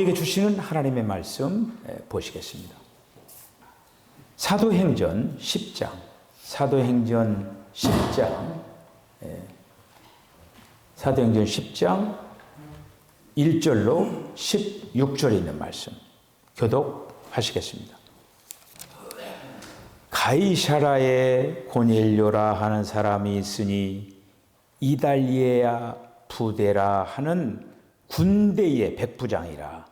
우리에게 주시는 하나님의 말씀 보시겠습니다. 사도행전 10장, 사도행전 10장 1절로 16절에 있는 말씀 교독하시겠습니다. 가이사라에 고넬료라 하는 사람이 있으니 이달리아 부대라 하는 군대의 백부장이라.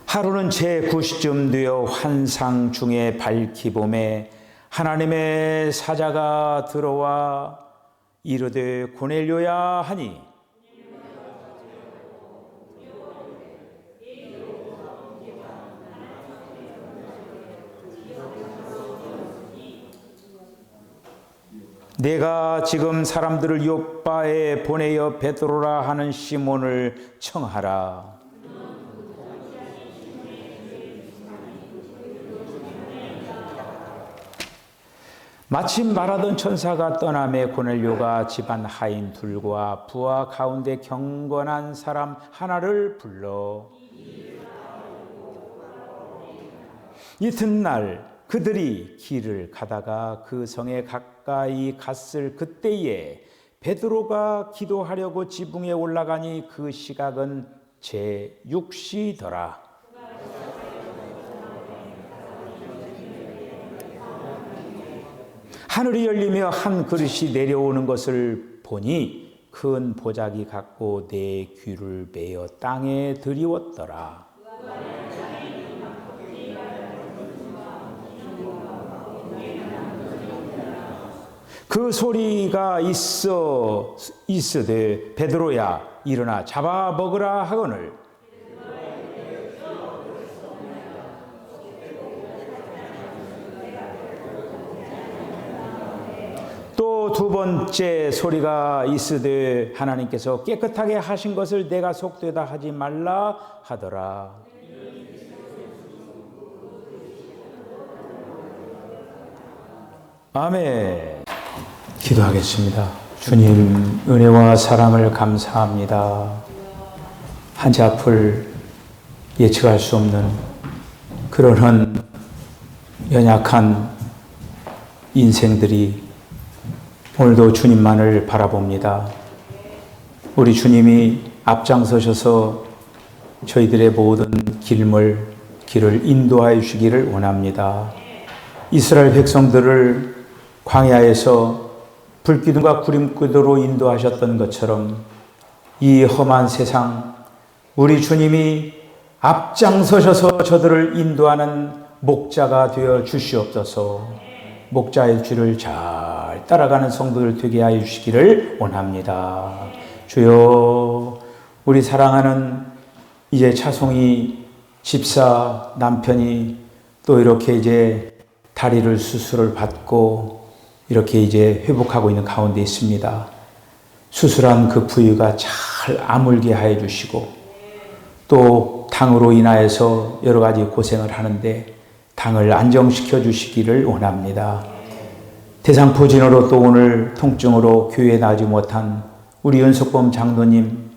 하루는 제9시쯤 되어 환상 중에 밝히 봄에 하나님의 사자가 들어와 이르되 고넬료야 하니 내가 지금 사람들을 요빠에 보내어 베드로라 하는 시몬을 청하라. 마침 말하던 천사가 떠나매 고넬료가 집안 하인 둘과 부하 가운데 경건한 사람 하나를 불러 이튿날 그들이 길을 가다가 그 성에 가까이 갔을 그때에 베드로가 기도하려고 지붕에 올라가니 그 시각은 제6시더라. 하늘이 열리며 한 그릇이 내려오는 것을 보니 큰 보자기 같고 내 귀를 베어 땅에 들이웠더라. 그 소리가 있으되 베드로야 일어나 잡아 먹으라 하거늘 또 두 번째 소리가 있으되 하나님께서 깨끗하게 하신 것을 내가 속되다 하지 말라 하더라. 아멘. 기도하겠습니다. 주님 은혜와 사랑을 감사합니다. 한치 앞을 예측할 수 없는 그러한 연약한 인생들이 오늘도 주님만을 바라봅니다. 우리 주님이 앞장서셔서 저희들의 모든 길을 인도하여 주시기를 원합니다. 이스라엘 백성들을 광야에서 불기둥과 구름기둥으로 인도하셨던 것처럼 이 험한 세상 우리 주님이 앞장서셔서 저들을 인도하는 목자가 되어 주시옵소서. 목자의 줄을 잘 따라가는 성도들 되게 하여 주시기를 원합니다. 주여, 우리 사랑하는 이제 차송이 집사 남편이 또 이렇게 이제 다리를 수술을 받고 이렇게 이제 회복하고 있는 가운데 있습니다. 수술한 그 부위가 잘 아물게 하여 주시고 또 당으로 인하여서 여러 가지 고생을 하는데 당을 안정시켜 주시기를 원합니다. 대상포진으로 또 오늘 통증으로 교회에 나오지 못한 우리 연석범 장로님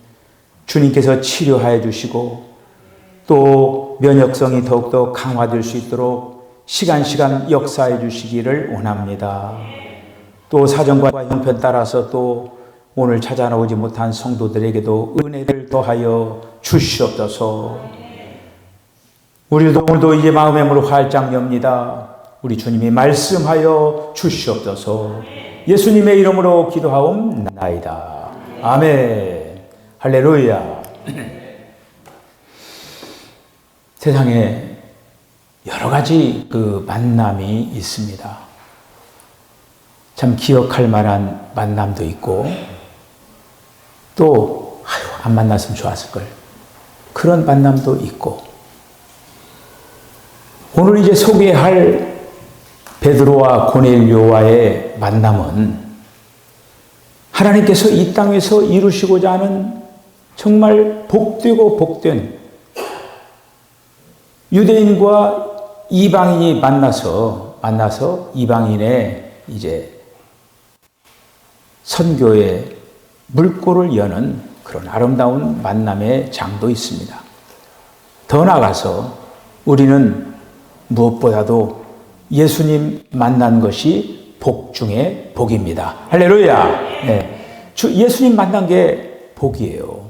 주님께서 치료하여 주시고 또 면역성이 더욱더 강화될 수 있도록 시간 역사해 주시기를 원합니다. 또 사정과 형편 따라서 또 오늘 찾아나오지 못한 성도들에게도 은혜를 더하여 주시옵소서. 우리도 오늘도 이제 마음의 문을 활짝 엽니다. 우리 주님이 말씀하여 주시옵소서. 예수님의 이름으로 기도하옵나이다. 아멘. 할렐루야. 세상에 여러 가지 그 만남이 있습니다. 참 기억할 만한 만남도 있고 또 안 만났으면 좋았을걸 그런 만남도 있고 오늘 이제 소개할 베드로와 고넬료와의 만남은 하나님께서 이 땅에서 이루시고자 하는 정말 복되고 복된 유대인과 이방인이 만나서 만나서 이방인의 이제 선교의 물꼬를 여는 그런 아름다운 만남의 장도 있습니다. 더 나아가서 우리는 무엇보다도 예수님 만난 것이 복 중에 복입니다. 할렐루야. 네. 예수님 만난 게 복이에요.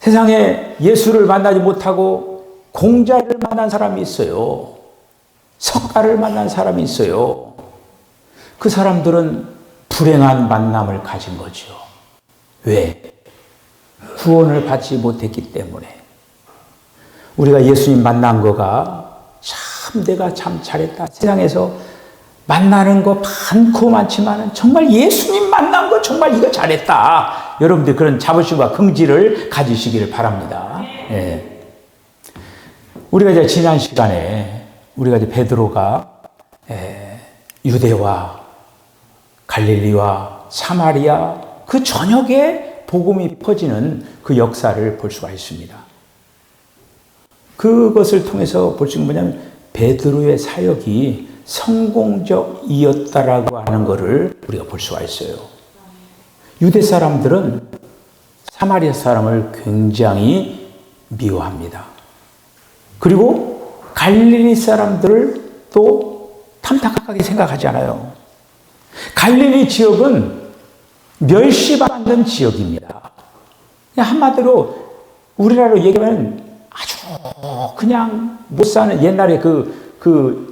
세상에 예수를 만나지 못하고 공자를 만난 사람이 있어요. 석가를 만난 사람이 있어요. 그 사람들은 불행한 만남을 가진 거죠. 왜? 구원을 받지 못했기 때문에. 우리가 예수님 만난 거가 참 내가 참 잘했다. 세상에서 만나는 거 많고 많지만 정말 예수님 만난 거 정말 이거 잘했다. 여러분들 그런 자부심과 긍지를 가지시기를 바랍니다. 예. 우리가 이제 지난 시간에 우리가 이제 베드로가 유대와 갈릴리와 사마리아 그 전역에 복음이 퍼지는 그 역사를 볼 수가 있습니다. 그것을 통해서 볼 수 있는 뭐냐면 베드로의 사역이 성공적이었다라고 하는 것을 우리가 볼 수가 있어요. 유대 사람들은 사마리아 사람을 굉장히 미워합니다. 그리고 갈릴리 사람들을 또 탐탁하게 생각하지 않아요. 갈릴리 지역은 멸시받는 지역입니다. 한마디로 우리나라로 얘기하면 아주 그냥 못 사는 옛날에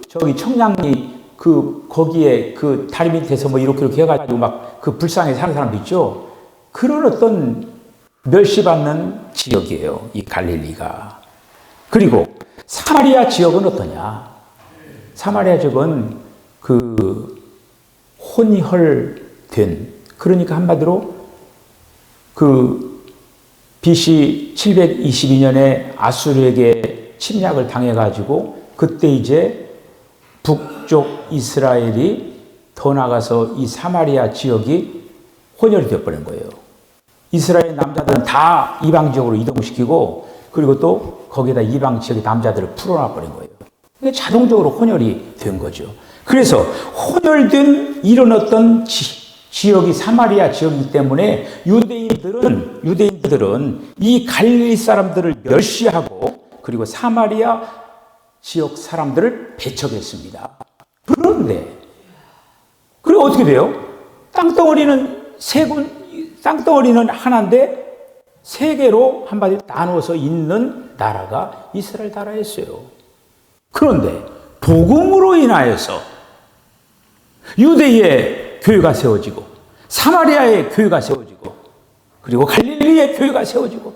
저기 청량리 거기에 그 다리 밑에서 뭐 이렇게 해가지고 막 그 불쌍하게 사는 사람도 있죠. 그런 어떤 멸시받는 지역이에요. 이 갈릴리가. 그리고 사마리아 지역은 어떠냐? 사마리아 지역은 그 혼혈된, 그러니까 한마디로 그 BC 722년에 아수르에게 침략을 당해가지고 그때 이제 북쪽 이스라엘이 더 나가서 이 사마리아 지역이 혼혈이 되어버린 거예요. 이스라엘 남자들은 다 이방 지역으로 이동시키고 그리고 또 거기에다 이방 지역의 남자들을 풀어놔버린 거예요. 이게 자동적으로 혼혈이 된 거죠. 그래서 혼혈된 이런 어떤 지역이 사마리아 지역이기 때문에 유대인들은 이 갈릴리 사람들을 멸시하고 그리고 사마리아 지역 사람들을 배척했습니다. 그런데 그리고 어떻게 돼요? 땅덩어리는 하나인데 세 개로 한마디로 나눠서 있는 나라가 이스라엘 나라였어요. 그런데 복음으로 인하여서 유대의 교회가 세워지고 사마리아의 교회가 세워지고 그리고 갈릴리의 교회가 세워지고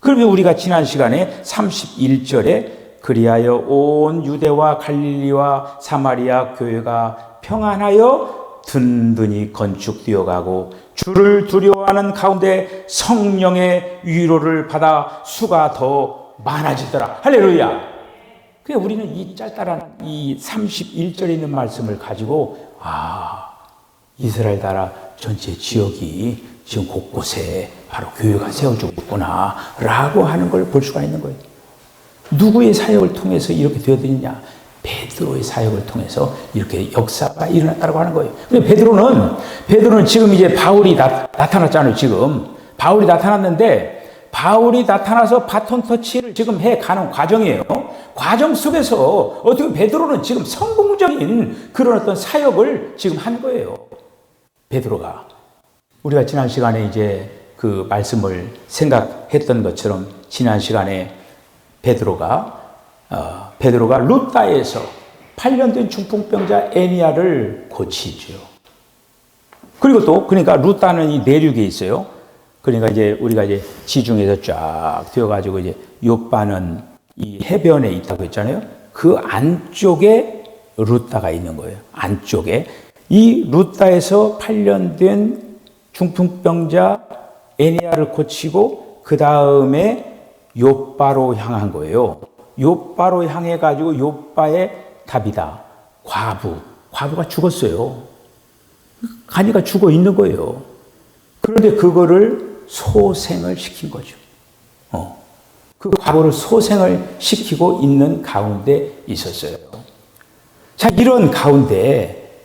그러면 우리가 지난 시간에 31절에 그리하여 온 유대와 갈릴리와 사마리아 교회가 평안하여 든든히 건축되어 가고 주를 두려워하는 가운데 성령의 위로를 받아 수가 더 많아지더라. 할렐루야. 그래서 우리는 이 짧다란 이 31절에 있는 말씀을 가지고 이스라엘 나라 전체 지역이 지금 곳곳에 바로 교회가 세워지고 있구나 라고 하는 걸 볼 수가 있는 거예요. 누구의 사역을 통해서 이렇게 되어드느냐? 베드로의 사역을 통해서 이렇게 역사가 일어났다고 하는 거예요. 근데 베드로는 지금 이제 바울이 나타났잖아요. 지금 바울이 나타났는데 바울이 나타나서 바톤 터치를 지금 해가는 과정이에요. 과정 속에서 어떻게 베드로는 지금 성공적인 그런 어떤 사역을 지금 한 거예요. 베드로가 우리가 지난 시간에 이제 그 말씀을 생각했던 것처럼 지난 시간에 베드로가 루다에서 8년 된 중풍병자 애니야를 고치죠. 그리고 또 그러니까 루다는 이 내륙에 있어요. 그러니까 이제 우리가 이제 지중해에서 쫙 뛰어가지고 이제 요빠는 이 해변에 있다고 했잖아요. 그 안쪽에 루다가 있는 거예요. 안쪽에 이 루다에서 8년 된 중풍병자 애니야를 고치고 그 다음에 요빠로 향한 거예요. 요빠로 향해 가지고 요빠의 답이다. 과부가 죽었어요. 가니까 죽어 있는 거예요. 그런데 그거를 소생을 시킨 거죠. 그 과부를 소생을 시키고 있는 가운데 있었어요. 자, 이런 가운데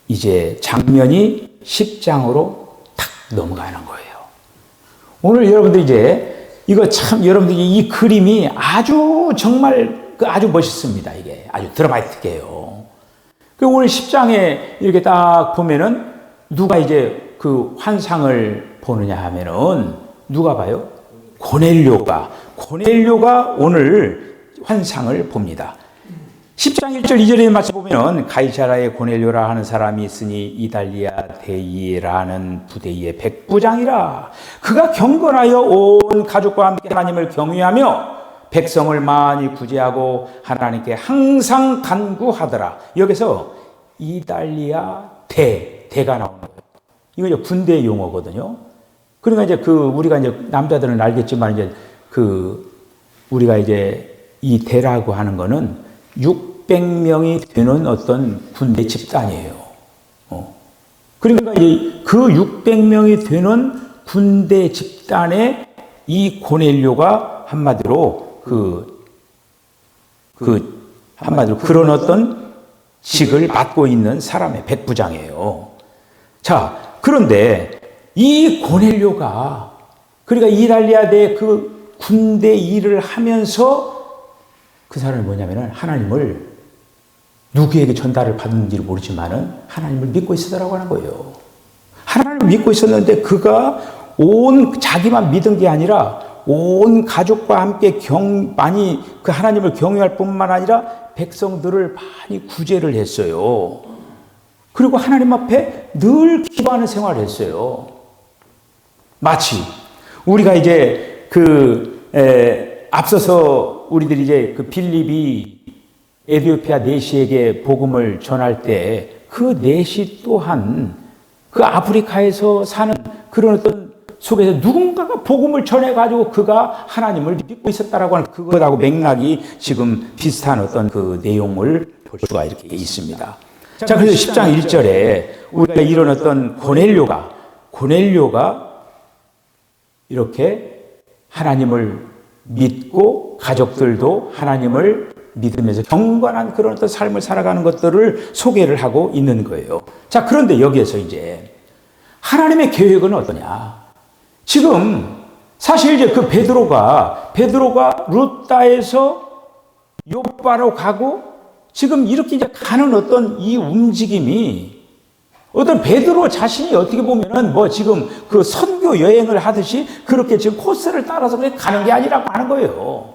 이제 장면이 10장으로 탁 넘어가는 거예요. 오늘 여러분들 이제 이거 참 여러분들이 이 그림이 아주 정말 아주 멋있습니다. 이게 아주 드라마틱해요. 그 오늘 10장에 이렇게 딱 보면은 누가 이제 그 환상을 보느냐 하면은 누가 봐요? 고넬료가 오늘 환상을 봅니다. 10장 1절 2절에 맞춰 보면 가이사라에 고넬료라 하는 사람이 있으니 이달리아 데이라는 부대의 백부장이라. 그가 경건하여 온 가족과 함께 하나님을 경외하며 백성을 많이 구제하고 하나님께 항상 간구하더라. 여기서 이달리아 대가 나오는 거예요. 이거 이제 군대 용어거든요. 그러니까 이제 우리가 이제 남자들은 알겠지만 이제 우리가 이제 이 대라고 하는 거는 600명이 되는 어떤 군대 집단이에요. 그러니까 이제 그 600명이 되는 군대 집단에 이 고넬료가 한마디로 한마디로 그런 어떤 직을 맡고 있는 사람의 백부장이에요. 자, 그런데 이 고넬료가 그러니까 이달리아대 그 군대 일을 하면서 그 사람이 뭐냐면은 하나님을 누구에게 전달을 받는지를 모르지만은 하나님을 믿고 있었다라고 하는 거예요. 하나님을 믿고 있었는데 그가 자기만 믿은 게 아니라 온 가족과 함께 많이 그 하나님을 경외할 뿐만 아니라 백성들을 많이 구제를 했어요. 그리고 하나님 앞에 늘 기도하는 생활을 했어요. 마치 우리가 이제 앞서서 우리들이 이제 그 빌립이 에티오피아 내시에게 복음을 전할 때 그 내시 또한 그 아프리카에서 사는 그런 어떤 속에서 누군가가 복음을 전해가지고 그가 하나님을 믿고 있었다라고 하는 그것하고 맥락이 지금 비슷한 어떤 그 내용을 볼 수가 이렇게 있습니다. 자, 그래서 10장 1절에 우리가 이런 어떤 고넬료가 이렇게 하나님을 믿고 가족들도 하나님을 믿으면서 경건한 그런 어떤 삶을 살아가는 것들을 소개를 하고 있는 거예요. 자, 그런데 여기에서 이제 하나님의 계획은 어떠냐? 지금 사실 이제 그 베드로가 루다에서 요바로 가고 지금 이렇게 이제 가는 어떤 이 움직임이 어떤 베드로 자신이 어떻게 보면은 뭐 지금 그 선교 여행을 하듯이 그렇게 지금 코스를 따라서 그냥 가는 게 아니라고 하는 거예요.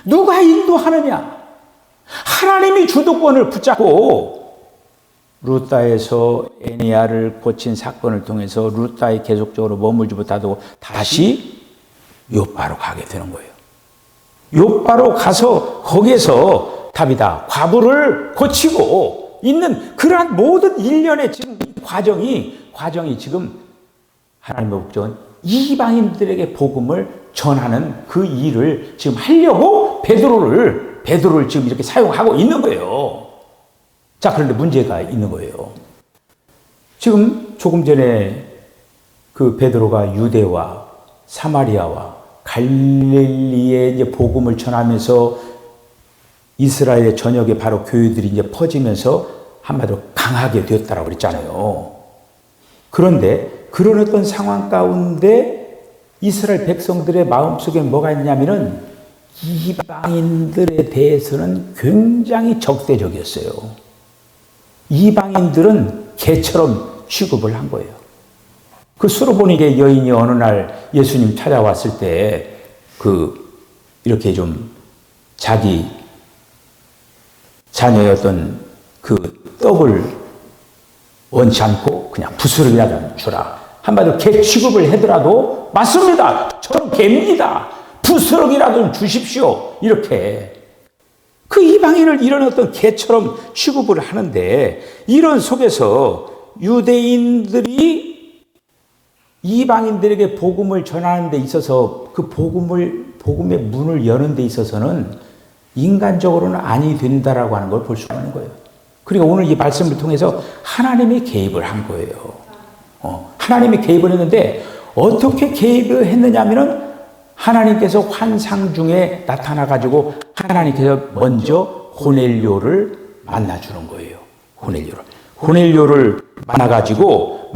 누가 인도하느냐? 하나님이 주도권을 붙잡고 루다에서 에니야를 고친 사건을 통해서 루다에 계속적으로 머물지 못하고 다시 요바로 가게 되는 거예요. 요바로 가서 거기에서 답이다. 과부를 고치고 있는 그러한 모든 일련의 지금 과정이 지금 하나님의 목적은 이방인들에게 복음을 전하는 그 일을 지금 하려고 베드로를 지금 이렇게 사용하고 있는 거예요. 자, 그런데 문제가 있는 거예요. 지금 조금 전에 그 베드로가 유대와 사마리아와 갈릴리에 이제 복음을 전하면서 이스라엘의 전역에 바로 교회들이 이제 퍼지면서 한마디로 강하게 되었다라고 그랬잖아요. 그런데 그런 어떤 상황 가운데 이스라엘 백성들의 마음속에 뭐가 있냐면은 이방인들에 대해서는 굉장히 적대적이었어요. 이방인들은 개처럼 취급을 한 거예요. 그 수로보니게 여인이 어느 날 예수님 찾아왔을 때 이렇게 좀 자기 자녀의 어떤 그 떡을 원치 않고 그냥 부스러기라도 주라. 한마디로 개 취급을 하더라도 맞습니다. 저는 개입니다. 부스러기라도 좀 주십시오. 이렇게 그 이방인을 이런 어떤 개처럼 취급을 하는데 이런 속에서 유대인들이 이방인들에게 복음을 전하는 데 있어서 그 복음의 문을 여는 데 있어서는 인간적으로는 아니 된다라고 하는 걸 볼 수가 있는 거예요. 그리고 오늘 이 말씀을 통해서 하나님이 개입을 한 거예요. 하나님이 개입을 했는데 어떻게 개입을 했느냐면은 하나님께서 환상 중에 나타나가지고 하나님께서 먼저 고넬료를 만나주는 거예요. 고넬료를 만나가지고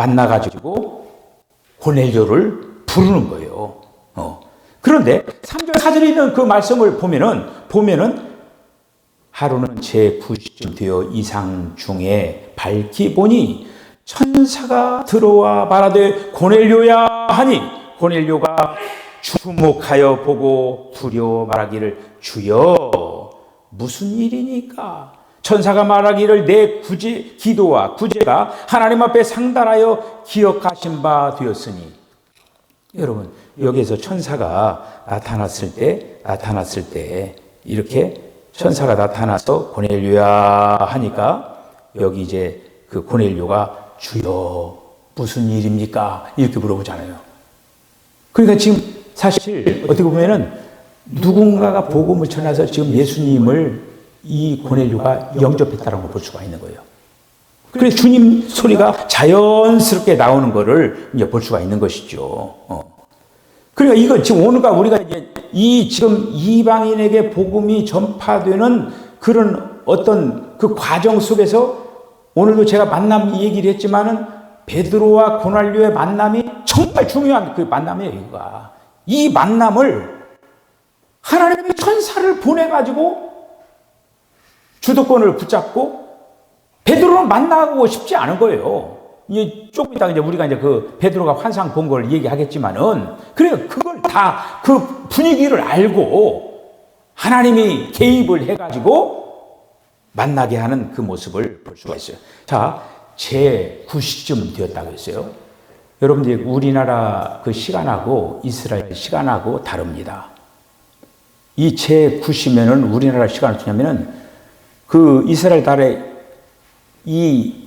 고넬료를 부르는 거예요. 그런데 3절 4절에 있는 그 말씀을 보면은 하루는 제 90쯤 되어 이상 중에 밝히 보니 천사가 들어와 말하되 고넬료야 하니 고넬료가 주목하여 보고 두려워 말하기를 주여 무슨 일이니까? 천사가 말하기를 내 기도와 구제가 하나님 앞에 상달하여 기억하신 바 되었으니. 여러분, 여기에서 천사가 나타났을 때 이렇게 천사가 나타나서 고넬료야 하니까 여기 이제 그 고넬료가 주여 무슨 일입니까? 이렇게 물어보잖아요. 그러니까 지금 사실 어떻게 보면은 누군가가 복음을 전해서 지금 예수님을 이 고넬료가 영접했다는 걸 볼 수가 있는 거예요. 그래서 주님 소리가 자연스럽게 나오는 거를 이제 볼 수가 있는 것이죠. 그러니까 이거 지금 오늘과 우리가 이제 지금 이방인에게 복음이 전파되는 그런 어떤 그 과정 속에서 오늘도 제가 만남 얘기를 했지만은 베드로와 고넬료의 만남이 정말 중요한 그 만남이에요, 이거가. 이 만남을 하나님의 천사를 보내가지고 주도권을 붙잡고 베드로를 만나고 싶지 않은 거예요. 이제 조금 이따 이제 우리가 이제 그 베드로가 환상 본 걸 얘기하겠지만은 그래 그걸 다 그 분위기를 알고 하나님이 개입을 해가지고 만나게 하는 그 모습을 볼 수가 있어요. 자, 제 9시쯤 되었다고 했어요. 여러분들 우리나라 그 시간하고 이스라엘 시간하고 다릅니다. 이 제 9시면은 우리나라 시간을 두냐면은 그 이스라엘 달에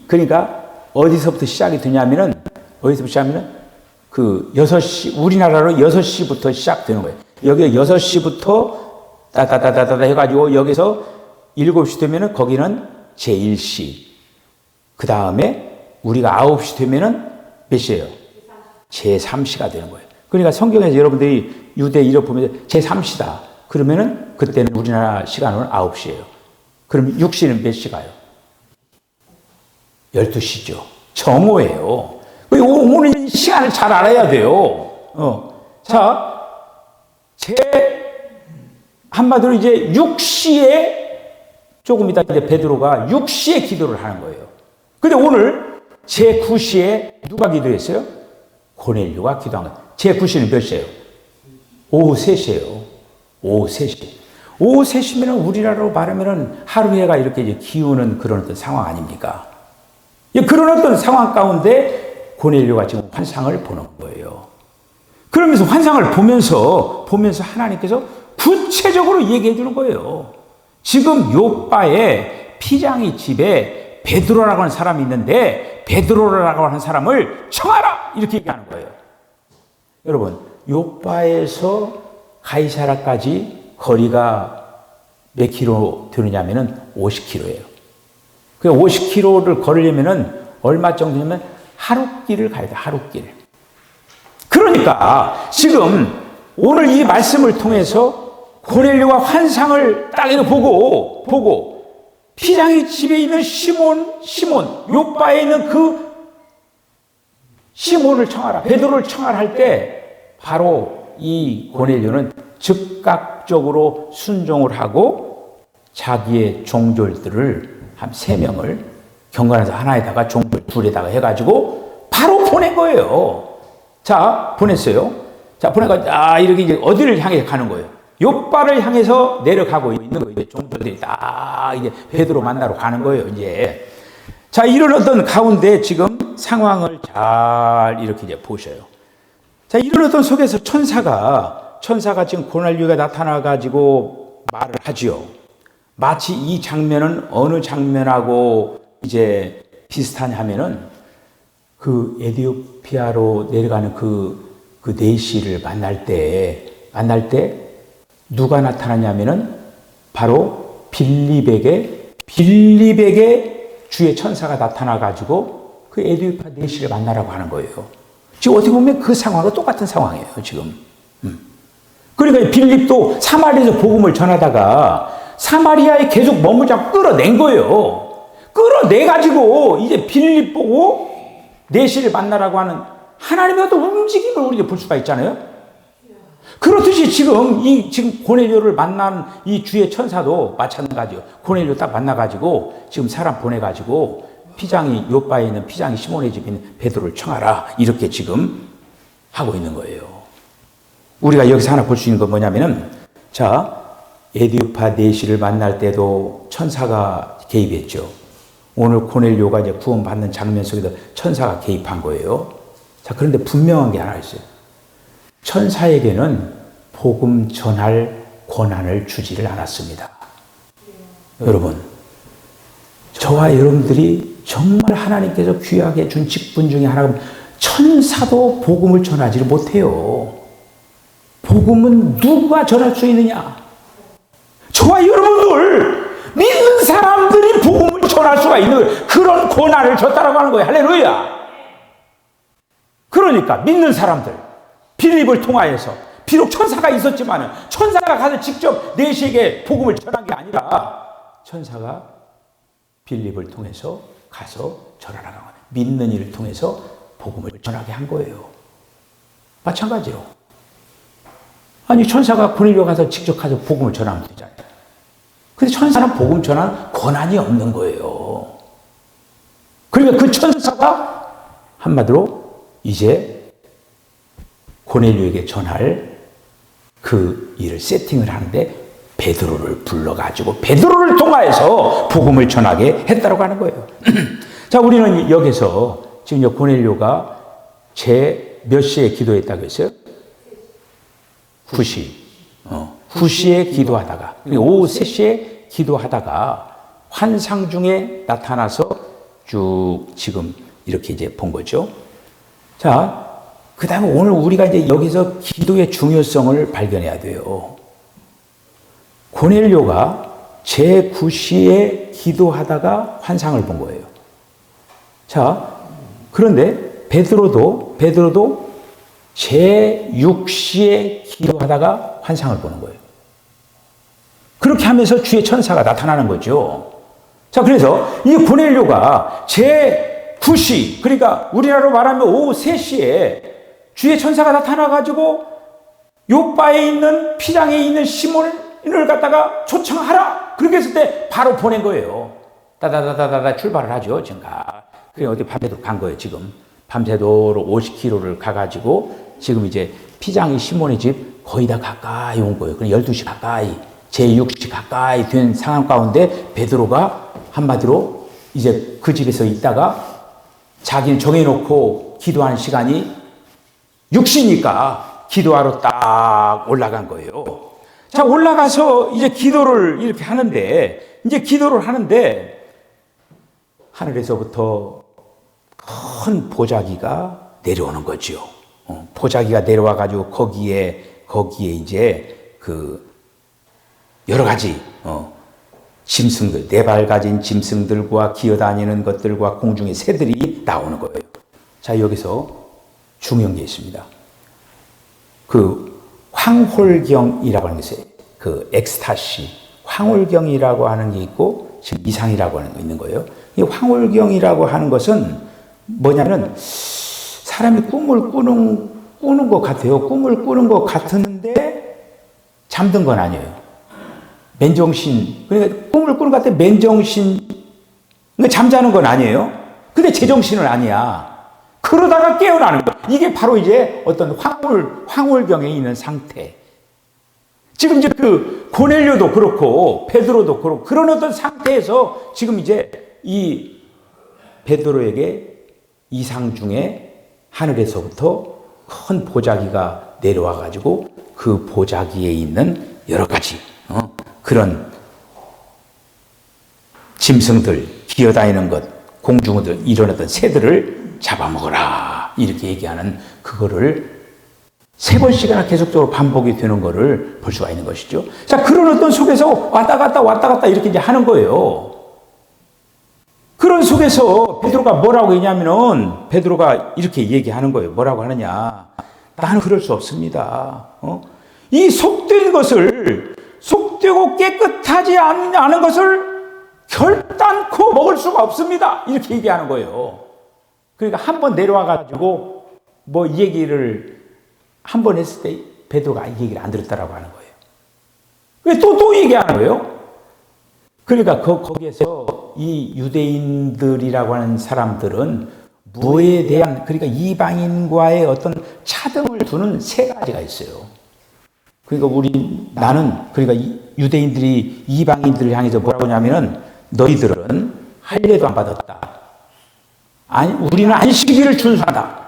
그러니까 어디서부터 시작이 되냐면은 그 6시, 우리나라로 6시부터 시작되는 거예요. 여기 6시부터 따다다다다 해가지고 여기서 7시 되면은 거기는 제1시. 그 다음에 우리가 9시 되면은 몇 시예요? 제3시가 되는 거예요. 그러니까 성경에서 여러분들이 유대 이력 보면 제3시다. 그러면은 그때는 우리나라 시간은 9시예요. 그럼 6시는 몇 시가요? 12시죠. 정오예요. 오늘 시간을 잘 알아야 돼요. 자, 한마디로 이제 6시에 조금 이따 이제 베드로가 6시에 기도를 하는 거예요. 근데 오늘 제 9시에 누가 기도했어요? 고넬료가 기도한 거예요. 제 9시는 몇 시예요? 오후 3시예요. 오후 3시. 오후 3시면 우리나라로 말하면 하루 해가 이렇게 이제 기우는 그런 어떤 상황 아닙니까? 그런 어떤 상황 가운데 고넬료가 지금 환상을 보는 거예요. 그러면서 환상을 보면서 하나님께서 구체적으로 얘기해 주는 거예요. 지금 요바의 피장이 집에 베드로라고 하는 사람이 있는데 베드로라고 하는 사람을 청하라! 이렇게 얘기하는 거예요. 여러분, 요바에서 가이사라까지 거리가 몇 킬로 되느냐면은 50킬로예요. 그 50킬로를 걸으려면은 얼마 정도냐면 하루길을 가야 돼, 하루길. 그러니까 지금 오늘 이 말씀을 통해서 고넬료가 환상을 딱 보고 피장이 집에 있는 시몬, 요바에 있는 그 시몬을 청하라, 베드로를 청하라 할 때 바로 이 고넬료는 즉각적으로 순종을 하고 자기의 종졸들을 한 3명을 경관에서 하나에다가 종졸 둘에다가 해가지고 바로 보낸 거예요. 자, 보냈어요. 자, 보내가지고 이렇게 이제 어디를 향해 가는 거예요? 요바를 향해서 내려가고 있는 거예요. 종졸들이 딱 이제 베드로 만나러 가는 거예요. 이제 자, 이런 어떤 가운데 지금 상황을 잘 이렇게 이제 보셔요. 자, 이런 어떤 속에서 천사가 지금 고넬료가 나타나가지고 말을 하지요. 마치 이 장면은 어느 장면하고 이제 비슷하냐 하면은 그 에티오피아로 내려가는 그 내시를 만날 때 누가 나타나냐면은 바로 빌립에게 주의 천사가 나타나가지고 그 에티오피아 내시를 만나라고 하는 거예요. 지금 어떻게 보면 그 상황과 똑같은 상황이에요, 지금. 그러니까 빌립도 사마리아에서 복음을 전하다가 사마리아에 계속 머무자 끌어낸 거예요. 끌어내가지고 이제 빌립 보고 내시를 만나라고 하는 하나님의 어떤 움직임을 우리가 볼 수가 있잖아요. 그렇듯이 지금 고넬료를 만난 이 주의 천사도 마찬가지요. 고넬료 딱 만나가지고 지금 사람 보내가지고 피장이 요바에 있는 피장이 시몬의 집에 있는 베드로를 청하라 이렇게 지금 하고 있는 거예요. 우리가 여기서 하나 볼 수 있는 건 뭐냐면은 자 에디오파 내시를 만날 때도 천사가 개입했죠. 오늘 고넬료가 이제 구원받는 장면 속에서 천사가 개입한 거예요. 자 그런데 분명한 게 하나 있어요. 천사에게는 복음 전할 권한을 주지를 않았습니다. 여러분, 저와 여러분들이 정말 하나님께서 귀하게 준 직분 중에 하나가 천사도 복음을 전하지를 못해요. 복음은 누가 전할 수 있느냐? 저와 여러분들 믿는 사람들이 복음을 전할 수가 있는 그런 권한을 줬다라고 하는 거예요. 할렐루야. 그러니까 믿는 사람들 빌립을 통하여서 비록 천사가 있었지만 천사가 가서 직접 내시에게 복음을 전한 게 아니라 천사가 빌립을 통해서 가서 전하라고 하는 믿는 이를 통해서 복음을 전하게 한 거예요. 마찬가지로 아니 천사가 고넬료 가서 직접 가서 복음을 전하면 되잖아요. 근데 천사는 복음 전할 권한이 없는 거예요. 그러니까 그 천사가 한마디로 이제 고넬료에게 전할 그 일을 세팅을 하는데 베드로를 불러가지고 베드로를 통하여서 복음을 전하게 했다고 하는 거예요. 자, 우리는 여기서 지금 고넬료가 제 몇 시에 기도했다고 했어요? 9시. 9시에 기도하다가 오후 3시에 기도하다가 환상 중에 나타나서 쭉 지금 이렇게 이제 본 거죠. 자, 그 다음에 오늘 우리가 이제 여기서 기도의 중요성을 발견해야 돼요. 고넬료가 제9시에 기도하다가 환상을 본 거예요. 자, 그런데 베드로도 제6시에 기도하다가 환상을 보는 거예요. 그렇게 하면서 주의 천사가 나타나는 거죠. 자, 그래서 이 고넬료가 제9시, 그러니까 우리나라로 말하면 오후 3시에 주의 천사가 나타나가지고 요바에 있는 피장에 있는 시몬을 갖다가 초청하라. 그렇게 했을 때 바로 보낸 거예요. 따다다다다다 출발을 하죠. 지금 그래 어디 밤새도록 간 거예요. 지금 밤새도록 50km를 가가지고 지금 이제 피장이 시몬의 집 거의 다 가까이 온 거예요. 그럼 12시 가까이 제6시 가까이 된 상황 가운데 베드로가 한마디로 이제 그 집에서 있다가 자기는 정해놓고 기도하는 시간이 6시니까 기도하러 딱 올라간 거예요. 자, 올라가서 이제 기도를 이렇게 하는데, 하늘에서부터 큰 보자기가 내려오는 거죠. 보자기가 내려와가지고 거기에 이제 여러 가지, 짐승들, 4발 가진 짐승들과 기어다니는 것들과 공중의 새들이 나오는 거예요. 자, 여기서 중요한 게 있습니다. 황홀경이라고 하는 게 있어요. 엑스타시. 황홀경이라고 하는 게 있고, 지금 이상이라고 하는 게 있는 거예요. 이 황홀경이라고 하는 것은 뭐냐면, 사람이 꿈을 꾸는 것 같아요. 꿈을 꾸는 것 같은데, 잠든 건 아니에요. 맨정신. 그러니까 꿈을 꾸는 것 같아. 맨정신. 그러니까 잠자는 건 아니에요. 근데 제정신은 아니야. 그러다가 깨어나는 거. 이게 바로 이제 어떤 황홀경에 있는 상태. 지금 이제 고넬료도 그렇고 베드로도 그렇고 그런 어떤 상태에서 지금 이제 이 베드로에게 이상 중에 하늘에서부터 큰 보자기가 내려와 가지고 그 보자기에 있는 여러 가지 그런 짐승들, 기어다니는 것, 공중들 이런 어떤 새들을 잡아먹어라 이렇게 얘기하는 그거를 3번씩이나 계속적으로 반복이 되는 거를 볼 수가 있는 것이죠. 자, 그런 어떤 속에서 왔다 갔다 이렇게 이제 하는 거예요. 그런 속에서 베드로가 뭐라고 했냐면은 베드로가 이렇게 얘기하는 거예요. 뭐라고 하느냐? 나는 그럴 수 없습니다. 이 속된 것을 속되고 깨끗하지 않은 것을 결단코 먹을 수가 없습니다. 이렇게 얘기하는 거예요. 그러니까 한 번 내려와 가지고 뭐 이 얘기를 한 번 했을 때 베드로가 이 얘기를 안 들었다라고 하는 거예요. 왜 또 얘기하는 거예요? 그러니까 거기에서 이 유대인들이라고 하는 사람들은 무에 대한, 그러니까 이방인과의 어떤 차등을 두는 세 가지가 있어요. 그러니까 그러니까 유대인들이 이방인들을 향해서 뭐라고 하냐면은 너희들은 할례도 안 받았다. 아니, 우리는 안식일을 준수한다.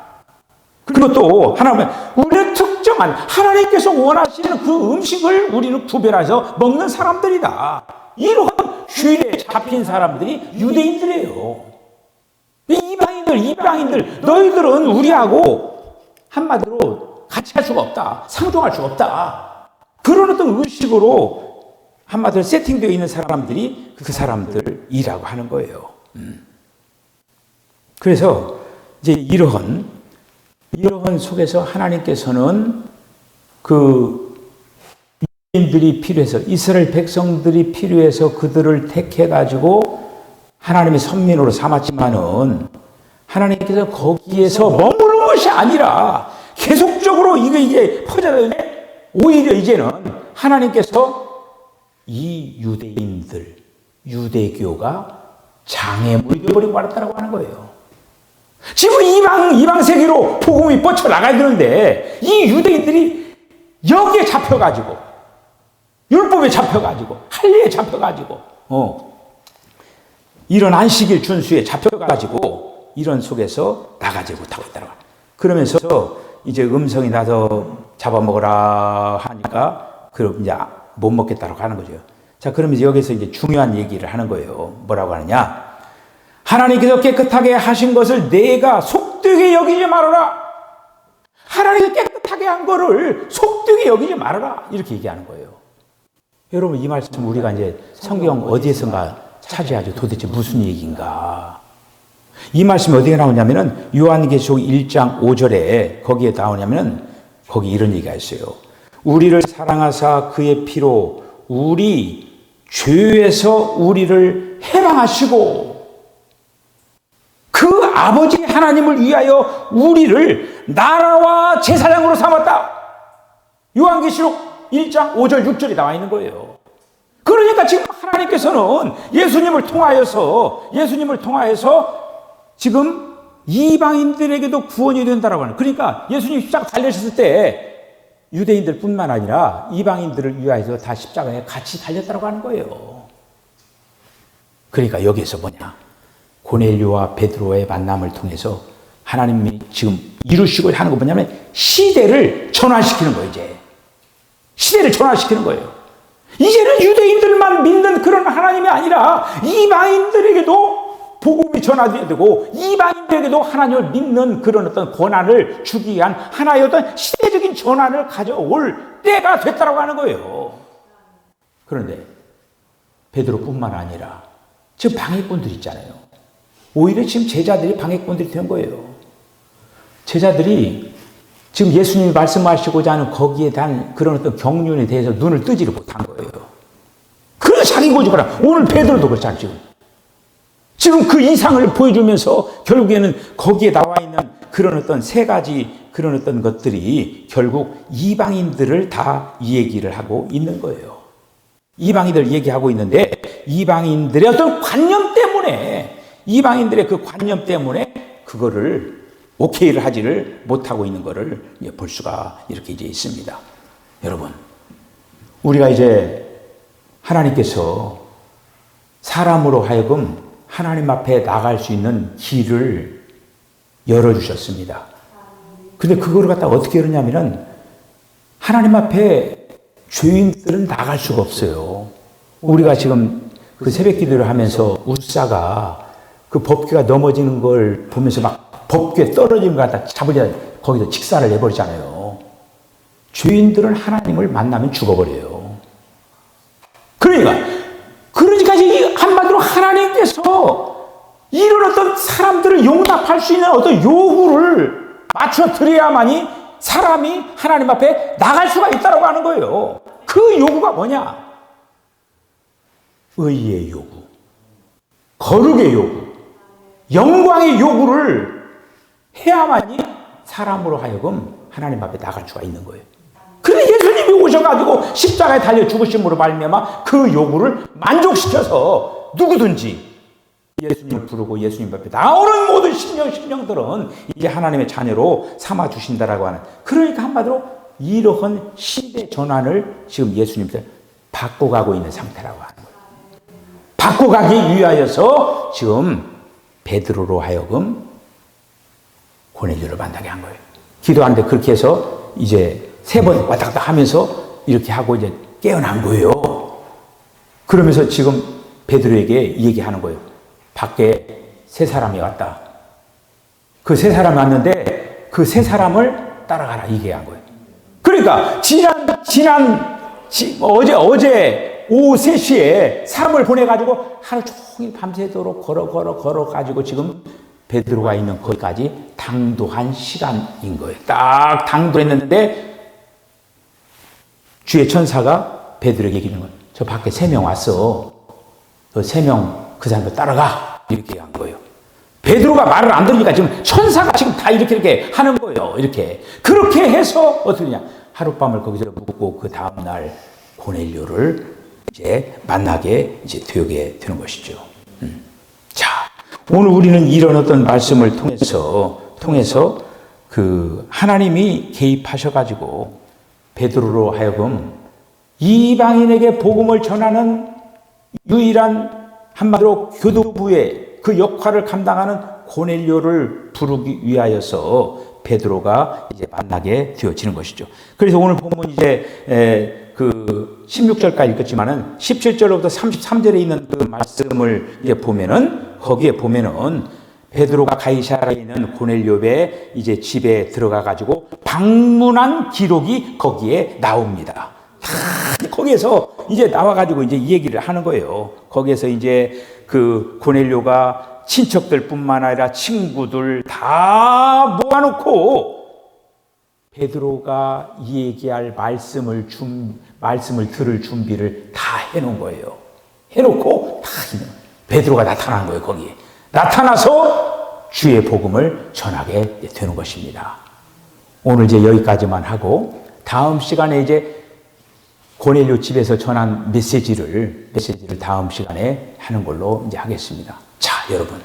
그리고 또 하나는 우리는 특정한 하나님께서 원하시는 그 음식을 우리는 구별해서 먹는 사람들이다. 이러한 규례에 잡힌 사람들이 유대인들이에요. 이방인들, 너희들은 우리하고 한마디로 같이 할 수가 없다. 상종할 수가 없다. 그런 어떤 의식으로 한마디로 세팅되어 있는 사람들이 그 사람들이라고 하는 거예요. 그래서 이제 이러한 속에서 하나님께서는 그 유대인들이 필요해서, 이스라엘 백성들이 필요해서 그들을 택해가지고 하나님의 선민으로 삼았지만은 하나님께서 거기에서 머무는 것이 아니라 계속적으로 이게 퍼져나가는데, 오히려 이제는 하나님께서 이 유대인들, 유대교가 장애물이 되어버리고 말았다라고 하는 거예요. 지금 이방 세계로 복음이 뻗쳐 나가야 되는데 이 유대인들이 여기에 잡혀가지고, 율법에 잡혀가지고, 할례에 잡혀가지고, 이런 안식일 준수에 잡혀가지고 이런 속에서 나가지 못하고 있다고. 그러면서 이제 음성이 나서 잡아먹으라 하니까 그럼 이제 못 먹겠다고 하는 거죠. 자, 그러면 여기서 이제 중요한 얘기를 하는 거예요. 뭐라고 하느냐? 하나님께서 깨끗하게 하신 것을 내가 속되게 여기지 말아라. 하나님께서 깨끗하게 한 거를 속되게 여기지 말아라. 이렇게 얘기하는 거예요. 여러분, 이 말씀 우리가 이제 성경 어디에선가 찾아야죠. 도대체 무슨 얘기인가? 이 말씀이 어디에 나오냐면은 요한계시록 1장 5절에 거기에 나오냐면은 거기 이런 얘기가 있어요. 우리를 사랑하사 그의 피로 우리 죄에서 우리를 해방하시고 그 아버지 하나님을 위하여 우리를 나라와 제사장으로 삼았다. 요한계시록 1장 5절 6절에 나와 있는 거예요. 그러니까 지금 하나님께서는 예수님을 통하여서 지금 이방인들에게도 구원이 된다라고 하는. 그러니까 예수님 십자가 달리셨을 때 유대인들 뿐만 아니라 이방인들을 위하여서 다 십자가에 같이 달렸다라고 하는 거예요. 그러니까 여기에서 뭐냐? 고넬료와 베드로의 만남을 통해서 하나님이 지금 이루시고 하는 거 뭐냐면 시대를 전환시키는 거예요. 이제 시대를 전환시키는 거예요. 이제는 유대인들만 믿는 그런 하나님이 아니라 이방인들에게도 복음이 전하되어야 되고 이방인들에게도 하나님을 믿는 그런 어떤 권한을 주기 위한 하나의 어떤 시대적인 전환을 가져올 때가 됐다라고 하는 거예요. 그런데 베드로뿐만 아니라 지금 방해꾼들 있잖아요. 오히려 지금 제자들이 방해꾼들이 된 거예요. 제자들이 지금 예수님이 말씀하시고자 하는 거기에 대한 그런 어떤 경륜에 대해서 눈을 뜨지를 못한 거예요. 그래서 자기 고집을 오늘 베드로도 그렇잖아요. 지금 그 이상을 보여주면서 결국에는 거기에 나와 있는 그런 어떤 세 가지 그런 어떤 것들이 결국 이방인들을 다 이 얘기를 하고 있는 거예요. 이방인들 얘기하고 있는데 이방인들의 어떤 관념 때문에 이방인들의 그 관념 때문에 그거를 오케이를 하지를 못하고 있는 것을 볼 수가 이렇게 이제 있습니다. 여러분, 우리가 이제 하나님께서 사람으로 하여금 하나님 앞에 나갈 수 있는 길을 열어주셨습니다. 근데 그거를 갖다 어떻게 열었냐면은 하나님 앞에 죄인들은 나갈 수가 없어요. 우리가 지금 그 새벽 기도를 하면서 우사가 그 법궤가 넘어지는 걸 보면서 막 법궤 떨어지는 걸 갖다 잡으려 거기서 직사를 내버리잖아요. 죄인들은 하나님을 만나면 죽어버려요. 그러니까 이 한마디로 하나님께서 이런 어떤 사람들을 용납할 수 있는 어떤 요구를 맞춰 드려야만이 사람이 하나님 앞에 나갈 수가 있다고 하는 거예요. 그 요구가 뭐냐? 의의 요구, 거룩의 요구, 영광의 요구를 해야만이 사람으로 하여금 하나님 앞에 나갈 수가 있는 거예요. 그런데 예수님이 오셔가지고 십자가에 달려 죽으심으로 말미암아 그 요구를 만족시켜서 누구든지 예수님을 부르고 예수님 앞에 나오는 모든 심령들은 이제 하나님의 자녀로 삼아주신다라고 하는, 그러니까 한마디로 이러한 시대 전환을 지금 예수님께서 바꿔가고 있는 상태라고 하는 거예요. 바꿔가기 위하여서 지금 베드로로 하여금 고넬료를 만나게 한 거예요. 기도하는데 그렇게 해서 이제 3번 왔다 갔다 하면서 이렇게 하고 이제 깨어난 거예요. 그러면서 지금 베드로에게 얘기하는 거예요. 밖에 3사람이 왔다. 그 3사람이 왔는데 그 3사람을 따라가라, 얘기한 거예요. 그러니까 어제 오후 3시에 사람을 보내가지고 하루 종일 밤새도록 걸어가지고 지금 베드로가 있는 거기까지 당도한 시간인 거예요. 딱 당도했는데 주의 천사가 베드로에게 얘기하는 거예요. 저 밖에 3명 왔어. 너 3명 그 사람도 따라가. 이렇게 한 거예요. 베드로가 말을 안 들으니까 지금 천사가 지금 다 이렇게 하는 거예요. 이렇게. 그렇게 해서 어떻게 되냐. 하룻밤을 거기서 묵고 그 다음날 고넬료를 이제 만나게 이제 되게 되는 것이죠. 자, 오늘 우리는 이런 어떤 말씀을 통해서 그 하나님이 개입하셔가지고 베드로로 하여금 이방인에게 복음을 전하는 유일한 한마디로 교도부의 그 역할을 감당하는 고넬료를 부르기 위하여서 베드로가 이제 만나게 되어지는 것이죠. 그래서 오늘 보면 이제 그 16절까지 읽었지만은 17절로부터 33절에 있는 그 말씀을 이제 보면은 거기에 보면은 베드로가 가이사라에 있는 고넬료의 이제 집에 들어가 가지고 방문한 기록이 거기에 나옵니다. 거기에서 이제 나와가지고 이제 얘기를 하는 거예요. 거기에서 이제 그 고넬료가 친척들뿐만 아니라 친구들 다 모아놓고 베드로가 얘기할 말씀을 들을 준비를 다 해놓은 거예요. 해놓고 다 베드로가 나타난 거예요. 거기에 나타나서 주의 복음을 전하게 되는 것입니다. 오늘 이제 여기까지만 하고 다음 시간에 이제 고넬료 집에서 전한 메시지를 다음 시간에 하는 걸로 이제 하겠습니다. 자, 여러분.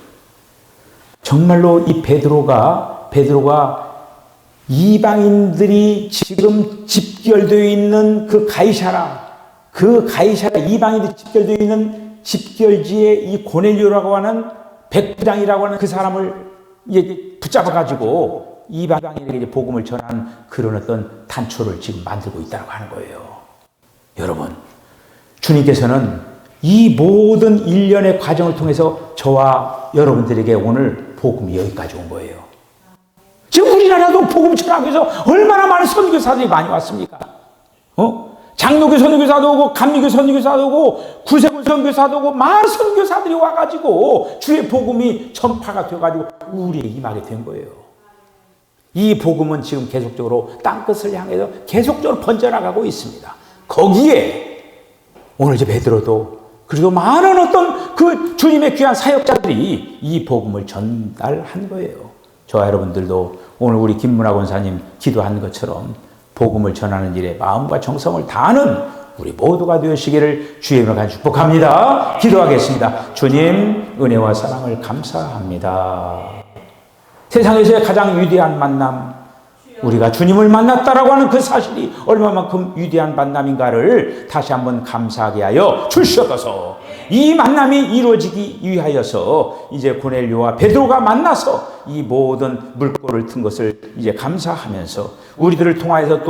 정말로 이 베드로가 이방인들이 지금 집결되어 있는 그 가이사라 이방인들이 집결되어 있는 집결지에 이 고넬료라고 하는 백부장이라고 하는 그 사람을 이제 붙잡아가지고 이방인에게 이제 복음을 전하는 그런 어떤 단초를 지금 만들고 있다고 하는 거예요. 여러분, 주님께서는 이 모든 일련의 과정을 통해서 저와 여러분들에게 오늘 복음이 여기까지 온 거예요. 지금 우리나라도 복음 전하기 위해서 얼마나 많은 선교사들이 많이 왔습니까? 장로교 선교사도 오고 감리교 선교사도 오고 구세군 선교사도 오고 많은 선교사들이 와가지고 주의 복음이 전파가 돼가지고 우리에 임하게 된 거예요. 이 복음은 지금 계속적으로 땅끝을 향해서 계속적으로 번져나가고 있습니다. 거기에 오늘 이제 베드로도 그리고 많은 어떤 그 주님의 귀한 사역자들이 이 복음을 전달한 거예요. 저와 여러분들도 오늘 우리 김문화 권사님 기도한 것처럼 복음을 전하는 일에 마음과 정성을 다하는 우리 모두가 되시기를 주의 이름으로 간절히 축복합니다. 기도하겠습니다. 주님 은혜와 사랑을 감사합니다. 세상에서의 가장 위대한 만남, 우리가 주님을 만났다라고 하는 그 사실이 얼마만큼 위대한 만남인가를 다시 한번 감사하게 하여 주시옵소서. 이 만남이 이루어지기 위하여서 이제 고넬료와 베드로가 만나서 이 모든 물꼬를 튼 것을 이제 감사하면서 우리들을 통하여서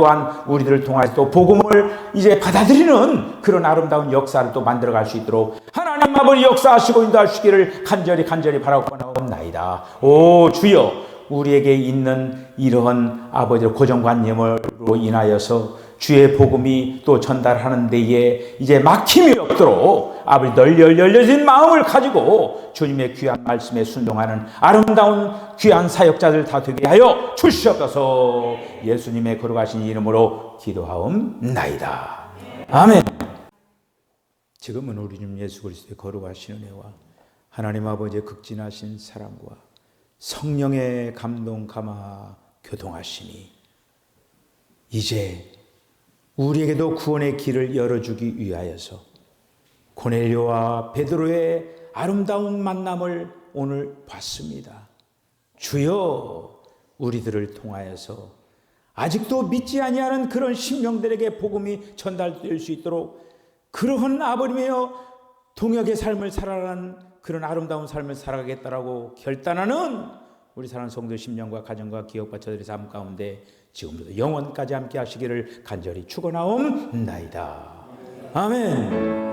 또 복음을 이제 받아들이는 그런 아름다운 역사를 또 만들어갈 수 있도록 하나님 아버지 역사하시고 인도하시기를 간절히 바라옵나이다. 오 주여, 우리에게 있는 이러한 아버지의 고정관념으로 인하여서 주의 복음이 또 전달하는 데에 이제 막힘이 없도록 아버지 널리 열려진 마음을 가지고 주님의 귀한 말씀에 순종하는 아름다운 귀한 사역자들 다 되게 하여 주시옵소서. 예수님의 거룩하신 이름으로 기도하옵나이다. 아멘. 지금은 우리 주 예수 그리스도의 거룩하신 은혜와 하나님 아버지의 극진하신 사랑과 성령의 감동 감화 교통하시니 이제 우리에게도 구원의 길을 열어주기 위하여서 고넬료와 베드로의 아름다운 만남을 오늘 봤습니다. 주여, 우리들을 통하여서 아직도 믿지 아니하는 그런 심령들에게 복음이 전달될 수 있도록 그러한 아버님이여 동역의 삶을 살아가는 그런 아름다운 삶을 살아가겠다라고 결단하는 우리 사랑하는 성도 심령과 가정과 기업과 저들의 삶 가운데 지금부터 영원까지 함께 하시기를 간절히 축원하옵나이다. 아멘.